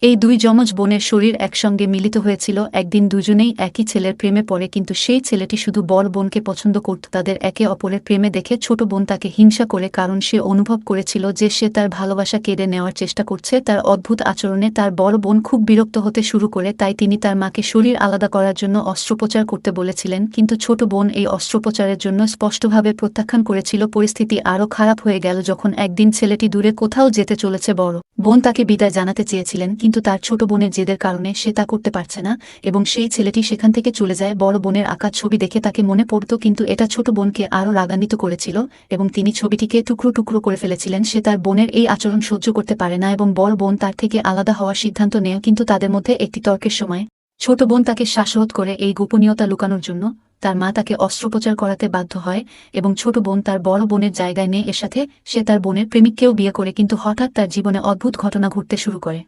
এই দুই যমজ বোনের শরীর একসঙ্গে মিলিত হয়েছিল। একদিন দুজনেই একই ছেলের প্রেমে পড়ে, কিন্তু সেই ছেলেটি শুধু বড় বোনকে পছন্দ করত। তাদের একে অপরের প্রেমে দেখে ছোট বোন তাকে হিংসা করে, কারণ সে অনুভব করেছিল যে সে তার ভালোবাসা কেড়ে নেওয়ার চেষ্টা করছে। তার অদ্ভুত আচরণে তার বড় বোন খুব বিরক্ত হতে শুরু করে, তাই তিনি তার মাকে শরীর আলাদা করার জন্য অস্ত্রোপচার করতে বলেছিলেন, কিন্তু ছোট বোন এই অস্ত্রোপচারের জন্য স্পষ্টভাবে প্রত্যাখ্যান করেছিল। পরিস্থিতি আরও খারাপ হয়ে গেল যখন একদিন ছেলেটি দূরে কোথাও যেতে চলেছে। বড় বোন তাকে বিদায় জানাতে চেয়েছিলেন, কিন্তু তার ছোট বোনের জেদের কারণে সে তা করতে পারছে না এবং সেই ছেলেটি সেখান থেকে চলে যায়। বড় বোনের আঁকা ছবি দেখে তাকে মনে পড়ত, কিন্তু এটা ছোট বোনকে আরও রাগান্বিত করেছিল এবং তিনি ছবিটিকে টুকরো টুকরো করে ফেলেছিলেন। সে তার বোনের এই আচরণ সহ্য করতে পারে না এবং বড় বোন তার থেকে আলাদা হওয়ার সিদ্ধান্ত নেয়। কিন্তু তাদের মধ্যে একটি তর্কের সময় ছোট বোন তাকে শ্বাসরোধ করে এই গোপনীয়তা লুকানোর জন্য। তার মা তাকে অস্ত্রোপচার করাতে বাধ্য হয় এবং ছোট বোন তার বড় বোনের জায়গায় নেয়। এর সাথে সে তার বোনের প্রেমিককেও বিয়ে করে, কিন্তু হঠাৎ তার জীবনে অদ্ভুত ঘটনা ঘটতে শুরু করে।